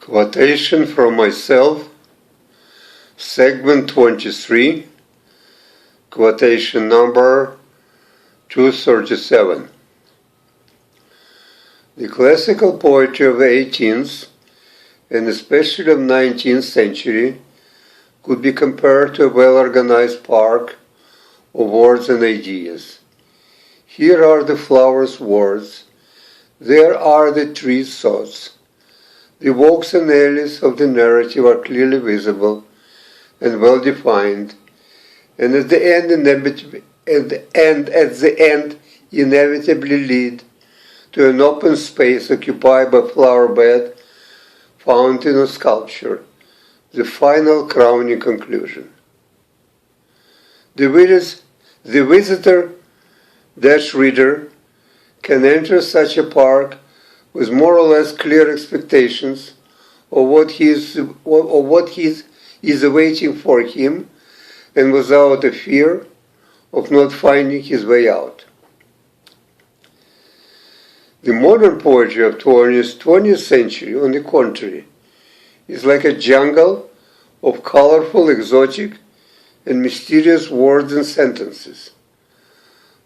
Quotation from myself, segment 23, quotation number 237. The classical poetry of the 18th and especially of 19th century could be compared to a well-organized park of words and ideas. Here are the flowers' words, there are the trees' thoughts. The walks and alleys of the narrative are clearly visible and well defined, and at the end inevitably lead to an open space occupied by flower bed, fountain or sculpture, the final crowning conclusion. The visitor-reader can enter such a park with more or less clear expectations of what is awaiting for him, and without a fear of not finding his way out. The modern poetry of 20th century, on the contrary, is like a jungle of colorful, exotic, and mysterious words and sentences,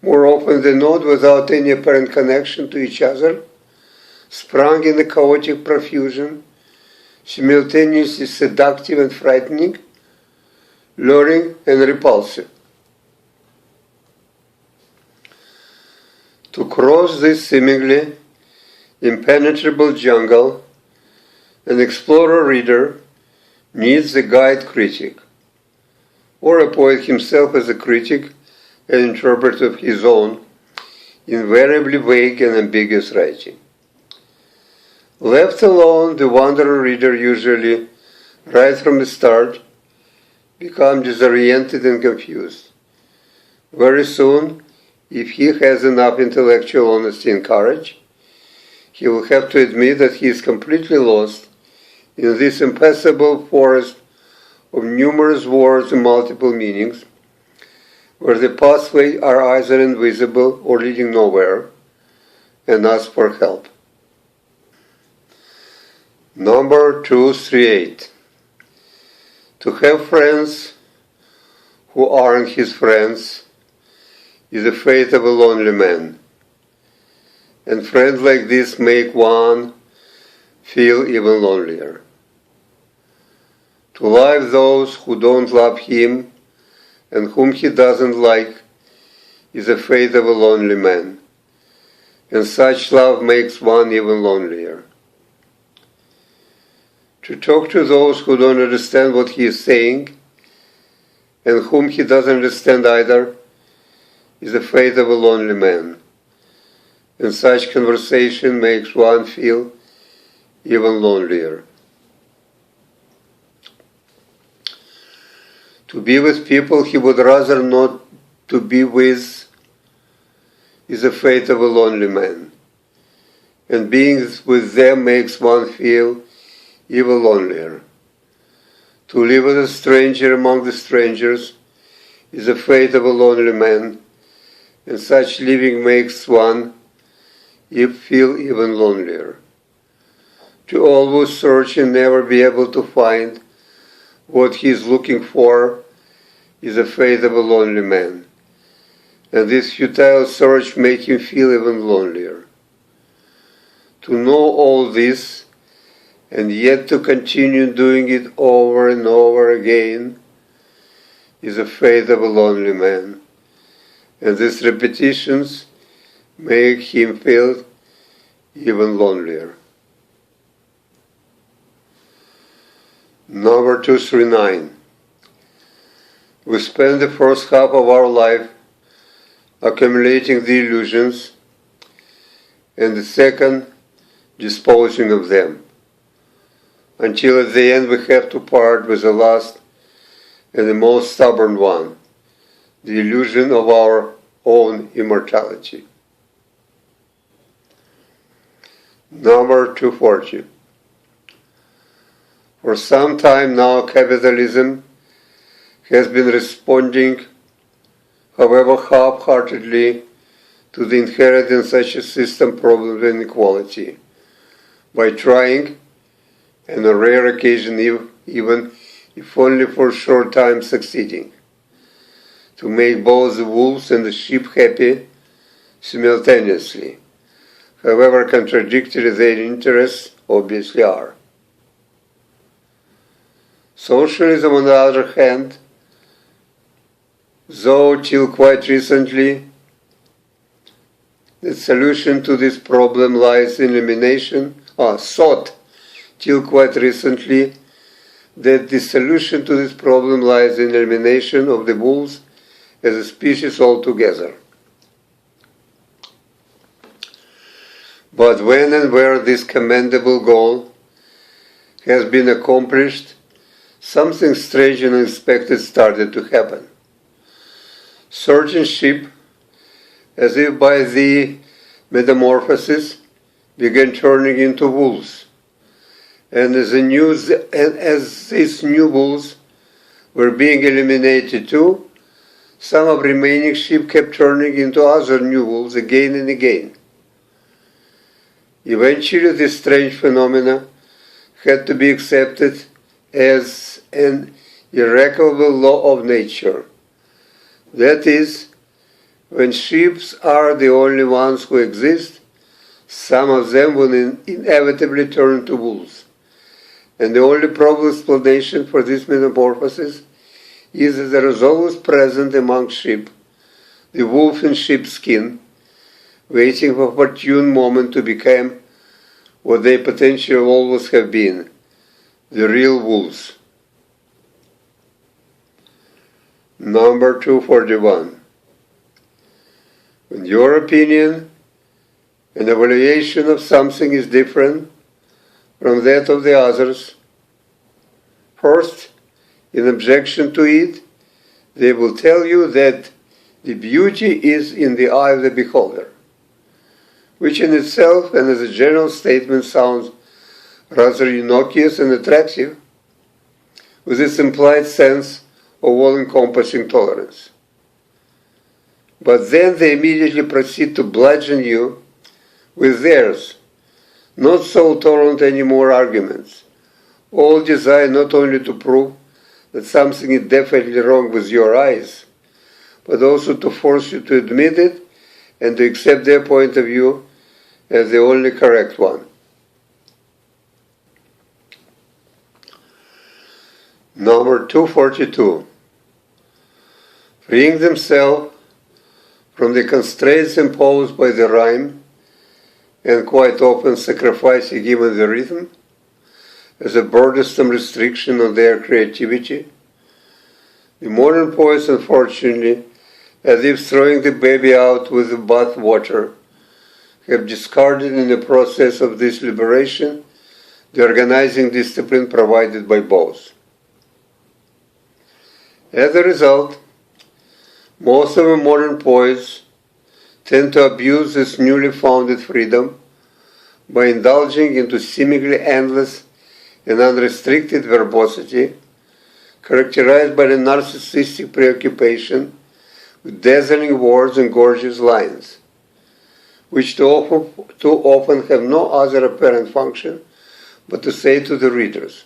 more often than not without any apparent connection to each other, sprung in a chaotic profusion, simultaneously seductive and frightening, luring and repulsive. To cross this seemingly impenetrable jungle, an explorer-reader needs a guide critic, or a poet himself as a critic and interpreter of his own, invariably vague and ambiguous writing. Left alone, the wanderer reader usually, right from the start, becomes disoriented and confused. Very soon, if he has enough intellectual honesty and courage, he will have to admit that he is completely lost in this impassable forest of numerous words and multiple meanings, where the pathways are either invisible or leading nowhere, and ask for help. Number 238. To have friends who aren't his friends is the fate of a lonely man, and friends like this make one feel even lonelier. To love those who don't love him and whom he doesn't like is the fate of a lonely man, and such love makes one even lonelier. To talk to those who don't understand what he is saying and whom he doesn't understand either is the fate of a lonely man, and such conversation makes one feel even lonelier. To be with people he would rather not to be with is the fate of a lonely man, and being with them makes one feel even lonelier. To live as a stranger among the strangers is the fate of a lonely man, and such living makes one feel even lonelier. To always search and never be able to find what he is looking for is the fate of a lonely man, and this futile search makes him feel even lonelier. To know all this and yet to continue doing it over and over again is the fate of a lonely man, and these repetitions make him feel even lonelier. Number 239. We spend the first half of our life accumulating the illusions, and the second disposing of them, until at the end we have to part with the last and the most stubborn one, the illusion of our own immortality. Number 240. For some time now, capitalism has been responding, however half-heartedly, to the inherent in such a system problem of inequality, by trying and on rare occasion even if only for a short time succeeding, to make both the wolves and the sheep happy simultaneously, however contradictory their interests obviously are. Socialism, on the other hand, though till quite recently the solution to this problem lies in elimination, thought till quite recently that the solution to this problem lies in elimination of the wolves as a species altogether. But when and where this commendable goal has been accomplished, something strange and unexpected started to happen. Certain sheep, as if by the metamorphosis, began turning into wolves. And as these new wolves were being eliminated too, some of remaining sheep kept turning into other new wolves again and again. Eventually, this strange phenomena had to be accepted as an irrecoverable law of nature. That is, when sheep are the only ones who exist, some of them will inevitably turn to wolves. And the only probable explanation for this metamorphosis is that there is always present among sheep the wolf in sheep's skin, waiting for an opportune moment to become what they potentially always have been, the real wolves. Number 241. In your opinion, an evaluation of something is different from that of the others. First, in objection to it, they will tell you that the beauty is in the eye of the beholder, which in itself and as a general statement sounds rather innocuous and attractive, with its implied sense of all-encompassing tolerance. But then they immediately proceed to bludgeon you with theirs, not so tolerant anymore arguments, all designed not only to prove that something is definitely wrong with your eyes, but also to force you to admit it and to accept their point of view as the only correct one. Number 242. Freeing themselves from the constraints imposed by the rhyme and quite often sacrificing even the rhythm as a burdensome restriction on their creativity, the modern poets, unfortunately, as if throwing the baby out with the bath water, have discarded in the process of this liberation the organizing discipline provided by both. As a result, most of the modern poets tend to abuse this newly founded freedom by indulging into seemingly endless and unrestricted verbosity, characterized by a narcissistic preoccupation with dazzling words and gorgeous lines, which too often have no other apparent function but to say to the readers,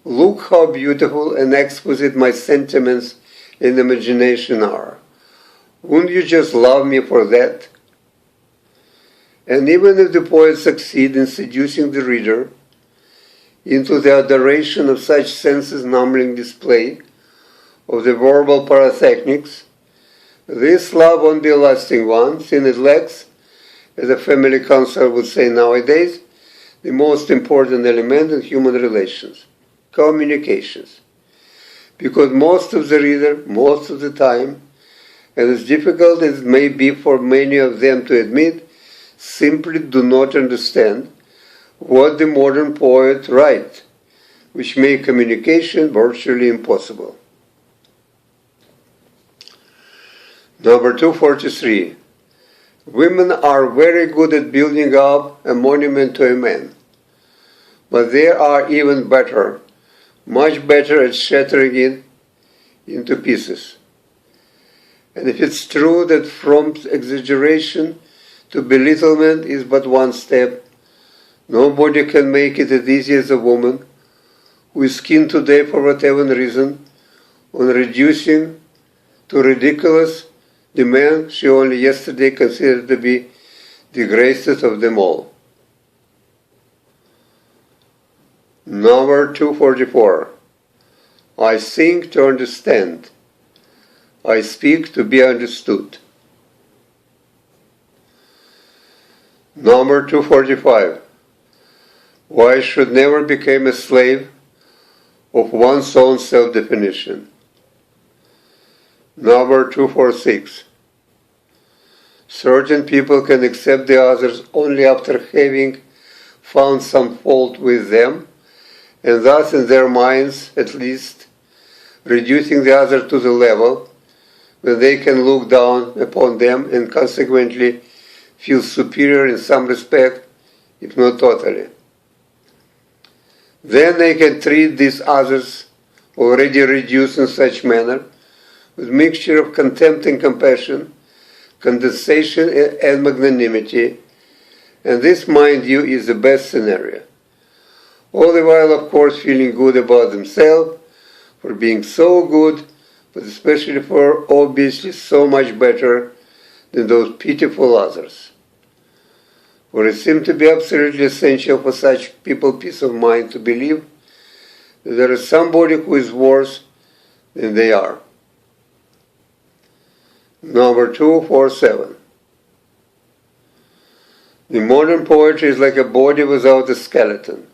"Look how beautiful and exquisite my sentiments and imagination are. Wouldn't you just love me for that?" And even if the poet succeed in seducing the reader into the adoration of such senses-numbing display of the verbal pyrotechnics, this love won't be a lasting one, since it lacks, as a family counselor would say nowadays, the most important element in human relations, communications. Because most of the reader, most of the time, and as difficult as it may be for many of them to admit, simply do not understand what the modern poet writes, which make communication virtually impossible. Number 243. Women are very good at building up a monument to a man, but they are even better, much better at shattering it into pieces. And if it's true that from exaggeration to belittlement is but one step, Nobody can make it as easy as a woman who is keen today for whatever reason on reducing to ridiculous the man she only yesterday considered to be the greatest of them all. Number 244. I think to understand. I speak to be understood. Number 245. Why should never become a slave of one's own self-definition. Number 246. Certain people can accept the others only after having found some fault with them, and thus in their minds, at least, reducing the other to the level where they can look down upon them and consequently feel superior in some respect, if not totally. Then they can treat these others, already reduced in such manner, with mixture of contempt and compassion, condescension and magnanimity, and this, mind you, is the best scenario. All the while, of course, feeling good about themselves for being so good, but especially for obviously so much better than those pitiful others. For it seems to be absolutely essential for such people peace of mind to believe that there is somebody who is worse than they are. Number 247. The modern poetry is like a body without a skeleton,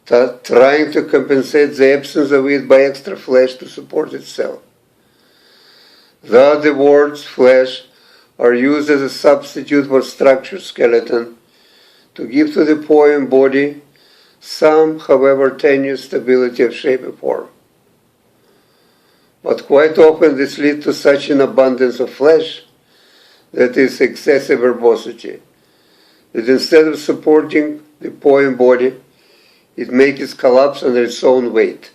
trying to compensate the absence of it by extra flesh to support itself. Thus the words flesh are used as a substitute for structured skeleton to give to the poem body some, however tenuous, stability of shape and form. But quite often this leads to such an abundance of flesh, that is excessive verbosity, that instead of supporting the poem body, it makes it collapse under its own weight.